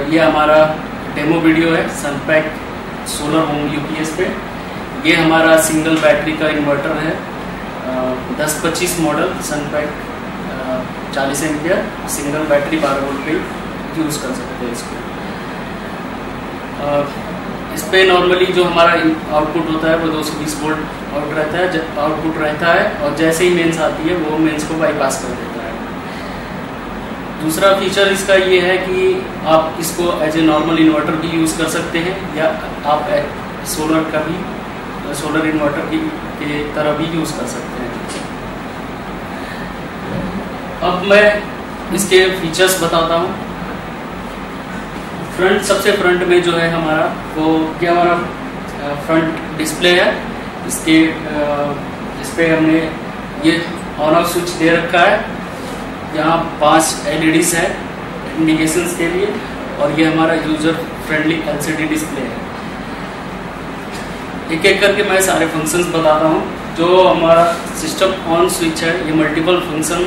ये हमारा demo video है सनपैक सोलर होम यूपीएस पे। ये हमारा सिंगल बैटरी का इन्वर्टर है, 1025 model Sunpack 40 ampere single battery 12 volt पे यूज़ कर सकते हैं इसको। इस पे नॉर्मली जो हमारा आउटपुट होता है वो 220 वोल्ट आउटपुट रहता है और जैसे ही मेंस आती है वो मेंस को बाईपास कर देता है। दूसरा फीचर इसका ये है कि आप इसको एज ए नॉर्मल इन्वर्टर भी यूज़ कर सकते हैं या आप सोलर इन्वर्टर की तरह भी यूज़ कर सकते हैं। अब मैं इसके फीचर्स बताता हूँ। सबसे फ्रंट में जो है हमारा हमारा फ्रंट डिस्प्ले है। इसके इस पे हमने ये ऑन ऑफ स्विच दे रखा है। यहाँ 5 LEDs है इंडिकेशंस के लिए और ये हमारा यूजर फ्रेंडली LCD डिस्प्ले है। एक एक करके मैं सारे फंक्शंस बताता हूँ। जो हमारा सिस्टम ऑन स्विच है ये मल्टीपल फंक्शन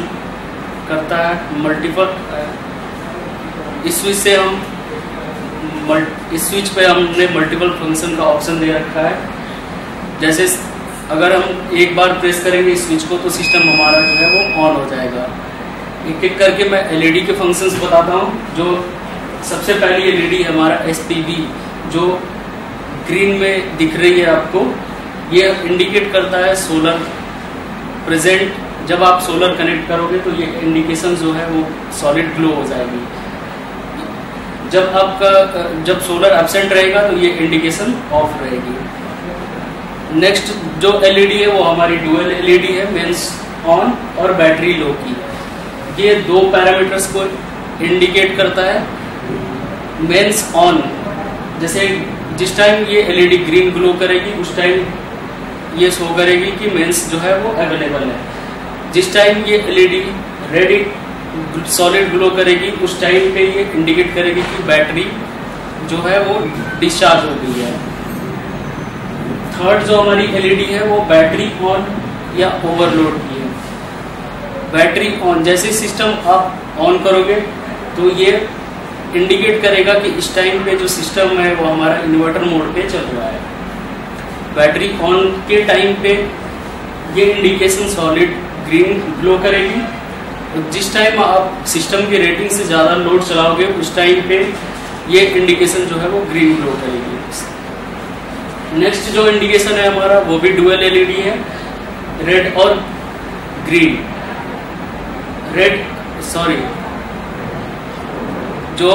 करता है। इस स्विच पे हमने मल्टीपल फंक्शन का ऑप्शन दे रखा है। जैसे अगर हम एक बार प्रेस करेंगे इस स्विच को तो सिस्टम हमारा जो है वो ऑन हो जाएगा। एक एक करके मैं LED के फंक्शंस बताता हूँ। जो सबसे पहली LED है हमारा SPB जो ग्रीन में दिख रही है आपको, ये इंडिकेट करता है सोलर प्रेजेंट। जब आप सोलर कनेक्ट करोगे तो ये इंडिकेशन जो है वो सॉलिड ग्लो हो जाएगी। जब सोलर एब्सेंट रहेगा तो ये इंडिकेशन ऑफ रहेगी। नेक्स्ट जो LED है वो हमारी डुअल LED है, मेंस ऑन और बैटरी लो की। ये 2 पैरामीटर्स को इंडिकेट करता है। मेंस ऑन, जैसे जिस टाइम ये LED ग्रीन ग्लो करेगी उस टाइम ये शो करेगी कि मेंस जो है वो अवेलेबल है। जिस टाइम ये LED रेड सॉलिड ग्लो करेगी उस टाइम पे ये इंडिकेट करेगी कि बैटरी जो है वो डिस्चार्ज हो गई है। थर्ड जो हमारी LED है वो बैटरी ऑन या ओवरलोड की है। बैटरी ऑन, जैसे सिस्टम आप ऑन करोगे तो ये इंडिकेट करेगा कि इस टाइम पे जो सिस्टम है वो हमारा इन्वर्टर मोड पे चल रहा है। बैटरी ऑन के टाइम पे ये इंडिकेशन सॉलिड ग्रीन ग्लो करेगी। जिस टाइम आप सिस्टम की रेटिंग से ज़्यादा लोड चलाओगे उस टाइम पे ये इंडिकेशन जो है वो ग्रीन ग्लो करेगी। नेक्स्ट जो इंडिकेशन है हमारा वो भी डुअल LED है, रेड और ग्रीन। जो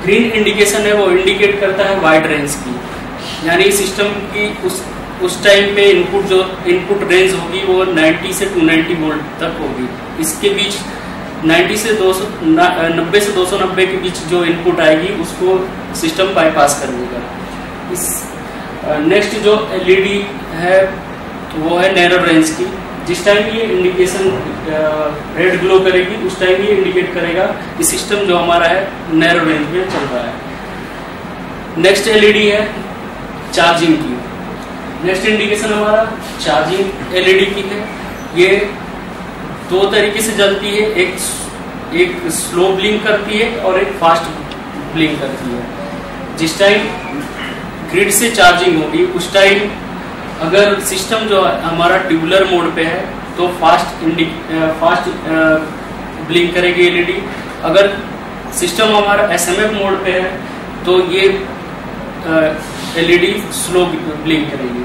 ग्रीन इंडिकेशन है वो इंडिकेट करता है वाइड रेंज की, यानी सिस्टम की उस टाइम पे इनपुट रेंज होगी वो 90 से 290 वोल्ट तक होगी। इसके बीच 90 से 290 के बीच जो इनपुट आएगी उसको सिस्टम बाईपास कर देगा। नेक्स्ट जो LED है वो है नैरो रेंज की। जिस टाइम ये इंडिकेशन रेड ग्लो करेगी उस टाइम ये इंडिकेट करेगा कि सिस्टम जो हमारा है नैरो रेंज में चल रहा है। नेक्स्ट LED है चार्जिंग की। नेक्स्ट इंडिकेशन हमारा चार्जिंग LED की है। ये 2 तरीके से जलती है, एक स्लो ब्लिंक करती है और एक फास्ट ब्लिंक करती है। जिस टाइम ग्रिड से चार्जिंग होगी उस टाइम अगर सिस्टम जो हमारा ट्यूबुलर मोड पे है तो फास्ट ब्लिंक करेगी LED। अगर सिस्टम हमारा SMF मोड पे है तो ये LED स्लो ब्लिंक करेगी।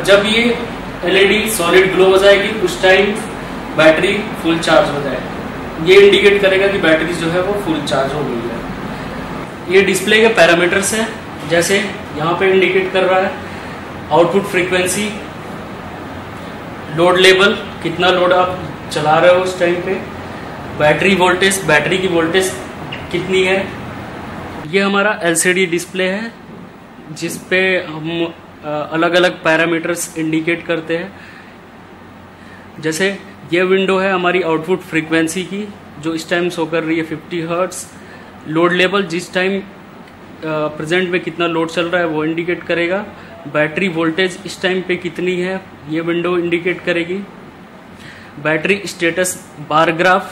जब ये LED सॉलिड ग्लो हो जाएगी उस टाइम बैटरी फुल चार्ज हो जाएगी। ये इंडिकेट करेगा कि बैटरी जो है वो फुल चार्ज हो गई है। ये डिस्प्ले के पैरामीटर्स हैं, जैसे यहाँ पे इंडिकेट कर रहा है आउटपुट फ्रीक्वेंसी, लोड लेवल, कितना लोड आप चला रहे हो उस टाइम पे, बैटरी वोल्टेज, बैटरी की वोल्टेज कितनी है। ये हमारा LCD डिस्प्ले है जिस पे हम अलग अलग पैरामीटर्स इंडिकेट करते हैं। जैसे ये विंडो है हमारी आउटपुट फ्रीक्वेंसी की जो इस टाइम शो कर रही है 50 हर्ट्ज। लोड लेवल, जिस टाइम प्रेजेंट में कितना लोड चल रहा है वो इंडिकेट करेगा। बैटरी वोल्टेज इस टाइम पे कितनी है ये विंडो इंडिकेट करेगी। Battery status bar graph,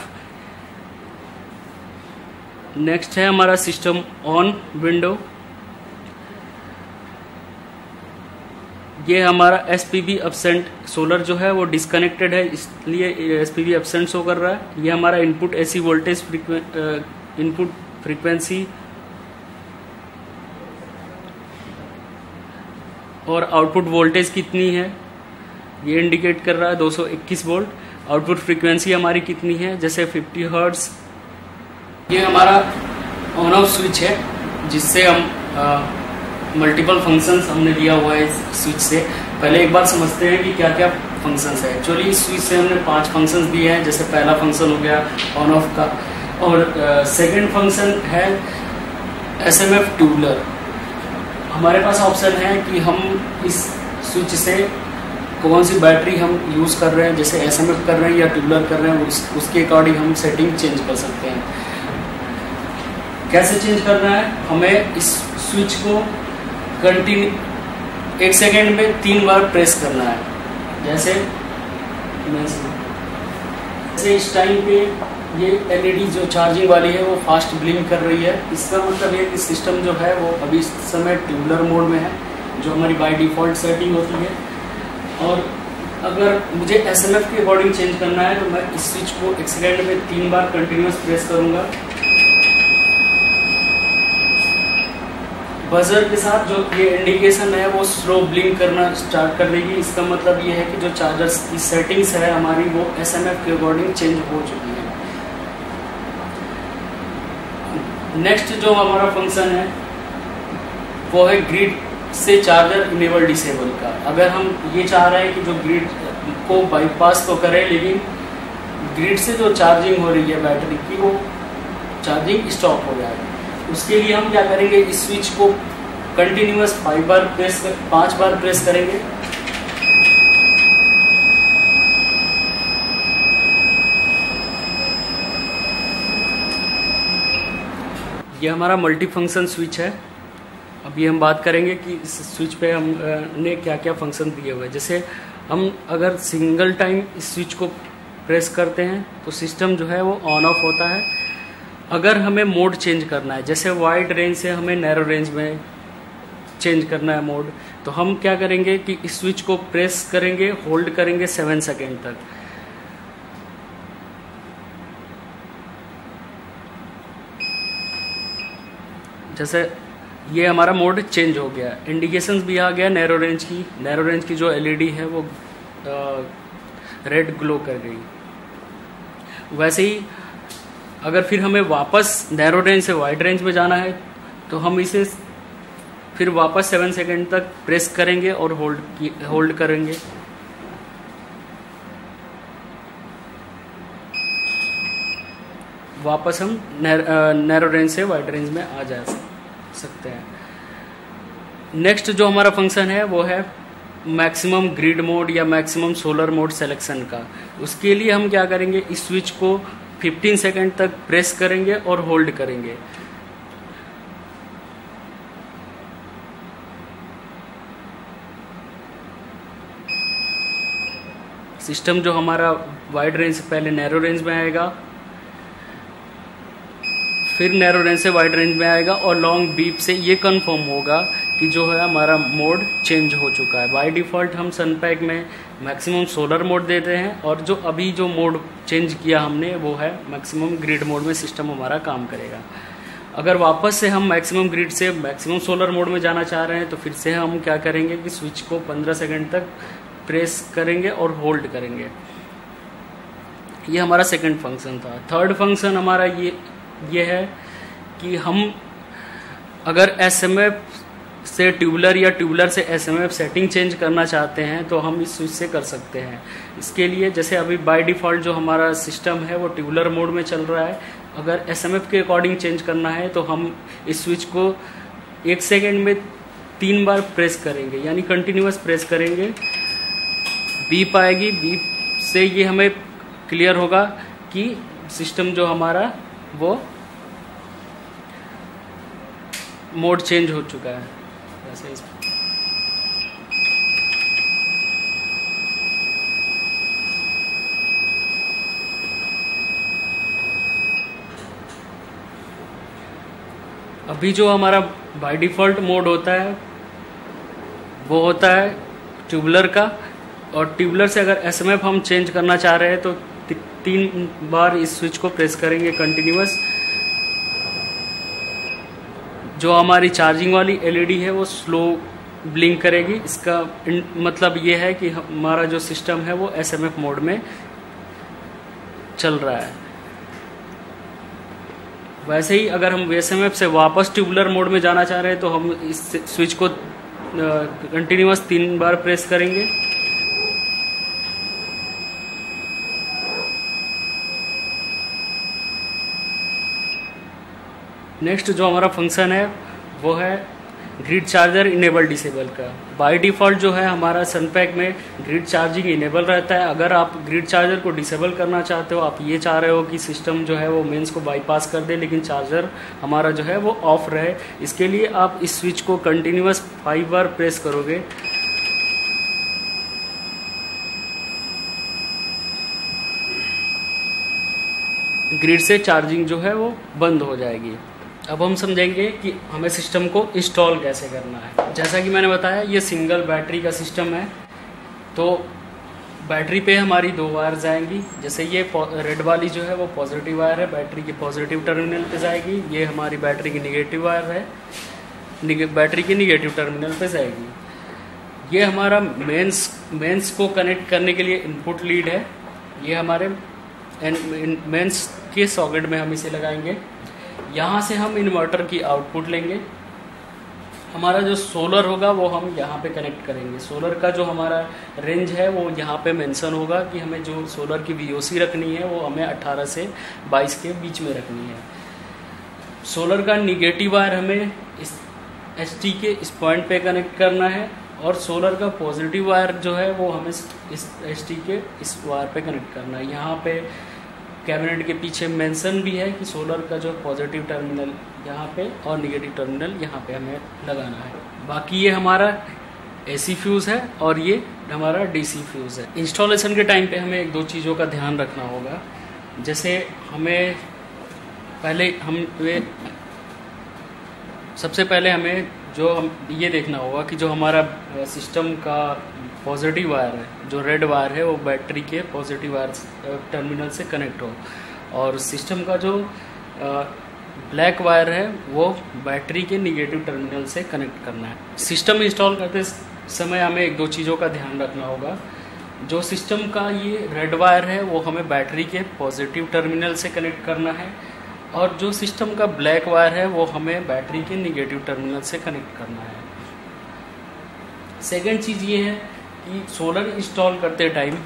next है हमारा सिस्टम ऑन विंडो। ये हमारा एसपीबी एब्सेंट सोलर जो है वो डिस्कनेक्टेड है, इसलिए एसपीबी एब्सेंट शो कर रहा है। ये हमारा input AC voltage input frequency और आउटपुट वोल्टेज कितनी है ये इंडिकेट कर रहा है, 221 वोल्ट। आउटपुट फ्रीक्वेंसी हमारी कितनी है, जैसे 50 हर्ट्ज। ये हमारा ऑन ऑफ स्विच है, जिससे हम मल्टीपल फंक्शंस हमने दिया हुआ है इस स्विच से। पहले एक बार समझते हैं कि क्या क्या फंक्शंस है। एक्चुअली इस स्विच से हमने 5 फंक्शंस दिए हैं। जैसे पहला फंक्शन हो गया ऑन ऑफ का, और सेकंड फंक्शन है एसएमएफ ट्यूबलर। हमारे पास ऑप्शन है कि हम इस स्विच से कौन सी बैटरी हम यूज़ कर रहे हैं, जैसे एसएमएफ कर रहे हैं या ट्यूबलर कर रहे हैं, उसके अकॉर्डिंग हम सेटिंग चेंज कर सकते हैं। कैसे चेंज करना है, हमें इस स्विच को कंटिन्यू 1 सेकेंड में 3 बार प्रेस करना है। जैसे इस टाइम पे ये एलईडी जो चार्जिंग वाली है वो फास्ट ब्लिंक कर रही है। इसका मतलब है कि सिस्टम जो है वो अभी इस समय ट्यूबलर मोड में है, जो हमारी बाय डिफ़ॉल्ट सेटिंग होती है। और अगर मुझे एसएमएफ के अकॉर्डिंग चेंज करना है तो मैं इस स्विच को 1 सेकेंड में 3 बार कंटिन्यूस प्रेस करूँगा। बजर के साथ जो ये इंडिकेशन है वो स्लो ब्लिंक करना स्टार्ट कर देगी। इसका मतलब ये है कि जो चार्जर्स की सेटिंग्स है हमारी वो एसएमएफ के अकॉर्डिंग चेंज हो चुकी है। नेक्स्ट जो हमारा फंक्शन है वो है ग्रिड से चार्जर इनेबल डिसेबल का। अगर हम ये चाह रहे हैं कि जो ग्रिड को बाईपास तो करें, लेकिन ग्रिड से जो चार्जिंग हो रही है बैटरी की वो चार्जिंग स्टॉप हो जाए, उसके लिए हम क्या करेंगे, इस स्विच को कंटिन्यूअस 5 बार प्रेस करेंगे। ये हमारा मल्टी फंक्शन स्विच है। अभी हम बात करेंगे कि इस स्विच पे हमने क्या क्या फंक्शन दिए हुए हैं। जैसे हम अगर सिंगल टाइम इस स्विच को प्रेस करते हैं तो सिस्टम जो है वो ऑन ऑफ होता है। अगर हमें मोड चेंज करना है, जैसे वाइड रेंज से हमें नैरो रेंज में चेंज करना है मोड, तो हम क्या करेंगे कि इस स्विच को प्रेस करेंगे, होल्ड करेंगे 7 सेकेंड तक। जैसे ये हमारा मोड चेंज हो गया, इंडिकेशंस भी आ गया नैरो रेंज की जो एलईडी है वो रेड ग्लो कर गई। वैसे ही अगर फिर हमें वापस नैरो रेंज से वाइड रेंज में जाना है तो हम इसे फिर वापस 7 सेकेंड तक प्रेस करेंगे और होल्ड करेंगे। वापस हम नैरो रेंज से वाइड रेंज में आ जा सकते हैं। नेक्स्ट जो हमारा फंक्शन है वो है मैक्सिमम ग्रिड मोड या मैक्सिमम सोलर मोड सिलेक्शन का। उसके लिए हम क्या करेंगे, इस स्विच को 15 सेकेंड तक प्रेस करेंगे और होल्ड करेंगे। सिस्टम जो हमारा वाइड रेंज से पहले नैरो रेंज में आएगा, फिर नैरो रेंज से वाइड रेंज में आएगा और लॉन्ग बीप से ये कंफर्म होगा कि जो है हमारा मोड चेंज हो चुका है। बाय डिफ़ॉल्ट हम सनपैक में मैक्सिमम सोलर मोड देते हैं, और जो अभी जो मोड चेंज किया हमने वो है मैक्सिमम ग्रिड मोड में सिस्टम हमारा काम करेगा। अगर वापस से हम मैक्सिमम ग्रिड से मैक्सिमम सोलर मोड में जाना चाह रहे हैं तो फिर से हम क्या करेंगे कि स्विच को 15 सेकेंड तक प्रेस करेंगे और होल्ड करेंगे। ये हमारा सेकंड फंक्शन था। थर्ड फंक्शन हमारा ये है कि हम अगर एसएमएफ से ट्यूबलर या ट्यूबलर से एसएमएफ सेटिंग चेंज करना चाहते हैं तो हम इस स्विच से कर सकते हैं। इसके लिए जैसे अभी बाय डिफ़ॉल्ट जो हमारा सिस्टम है वो ट्यूबलर मोड में चल रहा है, अगर एसएमएफ के अकॉर्डिंग चेंज करना है तो हम इस स्विच को 1 सेकेंड में 3 बार प्रेस करेंगे, यानी कंटिन्यूअस प्रेस करेंगे। बीप आएगी, बीप से ये हमें क्लियर होगा कि सिस्टम जो हमारा वो मोड चेंज हो चुका है। ऐसे अभी जो हमारा बाय डिफ़ॉल्ट मोड होता है वो होता है ट्यूबुलर का, और ट्यूबुलर से अगर एसएमएफ हम चेंज करना चाह रहे हैं तो 3 बार इस स्विच को प्रेस करेंगे कंटिन्यूअस। जो हमारी चार्जिंग वाली एलईडी है वो स्लो ब्लिंक करेगी। इसका मतलब ये है कि हमारा जो सिस्टम है वो एसएमएफ मोड में चल रहा है। वैसे ही अगर हम एसएमएफ से वापस ट्यूबुलर मोड में जाना चाह रहे हैं तो हम इस स्विच को कंटिन्यूअस 3 बार प्रेस करेंगे। नेक्स्ट जो हमारा फंक्शन है वो है ग्रिड चार्जर इनेबल डिसेबल का। बाय डिफ़ॉल्ट जो है हमारा सनपैक में ग्रिड चार्जिंग इनेबल रहता है। अगर आप ग्रिड चार्जर को डिसेबल करना चाहते हो, आप ये चाह रहे हो कि सिस्टम जो है वो मेंस को बाईपास कर दे लेकिन चार्जर हमारा जो है वो ऑफ रहे, इसके लिए आप इस स्विच को कंटिन्यूअस 5 बार प्रेस करोगे। ग्रिड से चार्जिंग जो है वो बंद हो जाएगी। अब हम समझेंगे कि हमें सिस्टम को इंस्टॉल कैसे करना है। जैसा कि मैंने बताया ये सिंगल बैटरी का सिस्टम है, तो बैटरी पे हमारी 2 वायर्स जाएंगी। जैसे ये रेड वाली जो है वो पॉजिटिव वायर है, बैटरी की पॉजिटिव टर्मिनल पे जाएगी। ये हमारी बैटरी की निगेटिव वायर है, बैटरी की निगेटिव टर्मिनल पे जाएगी। ये हमारा मेंस को कनेक्ट करने के लिए इनपुट लीड है। ये हमारे मेंस के सॉकेट में हम इसे लगाएंगे। यहाँ से हम इन्वर्टर की आउटपुट लेंगे। हमारा जो सोलर होगा वो हम यहाँ पे कनेक्ट करेंगे। सोलर का जो हमारा रेंज है वो यहाँ पे मेंशन होगा कि हमें जो सोलर की VOC रखनी है वो हमें 18 से 22 के बीच में रखनी है। सोलर का निगेटिव वायर हमें इस ST के इस पॉइंट पे कनेक्ट करना है, और सोलर का पॉजिटिव वायर जो है वो हमें इस ST के इस वायर पे कनेक्ट करना है। यहाँ पे कैबिनेट के पीछे मेंशन भी है कि सोलर का जो पॉजिटिव टर्मिनल यहाँ पे और निगेटिव टर्मिनल यहाँ पे हमें लगाना है। बाकी ये हमारा AC फ्यूज़ है और ये हमारा DC फ्यूज़ है। इंस्टॉलेशन के टाइम पे हमें 1-2 चीज़ों का ध्यान रखना होगा। जैसे हमें सबसे पहले हमें ये देखना होगा कि जो हमारा सिस्टम का पॉजिटिव वायर है, जो रेड वायर है वो बैटरी के पॉजिटिव वायर टर्मिनल से कनेक्ट हो, और सिस्टम का जो ब्लैक वायर है वो बैटरी के निगेटिव टर्मिनल से कनेक्ट करना है। सिस्टम इंस्टॉल करते समय हमें 1-2 चीज़ों का ध्यान रखना होगा। जो सिस्टम का ये रेड वायर है वो हमें बैटरी के पॉजिटिव टर्मिनल से कनेक्ट करना है, और जो सिस्टम का ब्लैक वायर है वो हमें बैटरी के निगेटिव टर्मिनल से कनेक्ट करना है। सेकेंड चीज़ ये है कि सोलर इंस्टॉल करते टाइम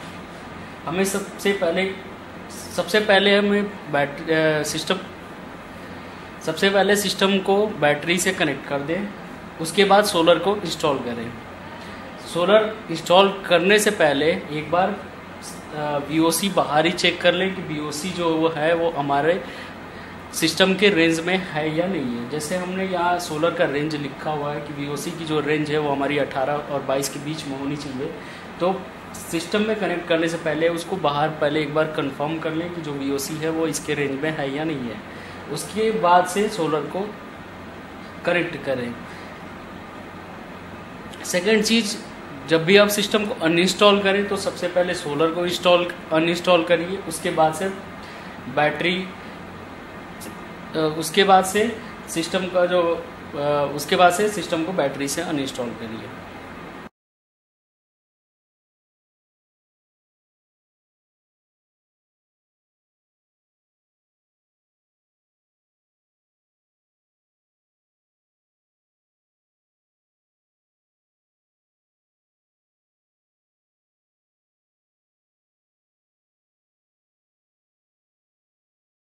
हमें सबसे पहले हमें सबसे पहले सिस्टम को बैटरी से कनेक्ट कर दें, उसके बाद सोलर को इंस्टॉल करें। सोलर इंस्टॉल करने से पहले एक बार VOC बाहर ही चेक कर लें कि VOC जो वो है वो हमारे सिस्टम के रेंज में है या नहीं है। जैसे हमने यहाँ सोलर का रेंज लिखा हुआ है कि VOC की जो रेंज है वो हमारी 18 और 22 के बीच में होनी चाहिए, तो सिस्टम में कनेक्ट करने से पहले उसको बाहर पहले एक बार कंफर्म कर लें कि जो VOC है वो इसके रेंज में है या नहीं है। उसके बाद से सोलर को कनेक्ट करें। सेकेंड चीज़, जब भी आप सिस्टम को अनइंस्टॉल करें तो सबसे पहले सोलर को अनइंस्टॉल करिए, उसके बाद से सिस्टम को बैटरी से अनइंस्टॉल करिए।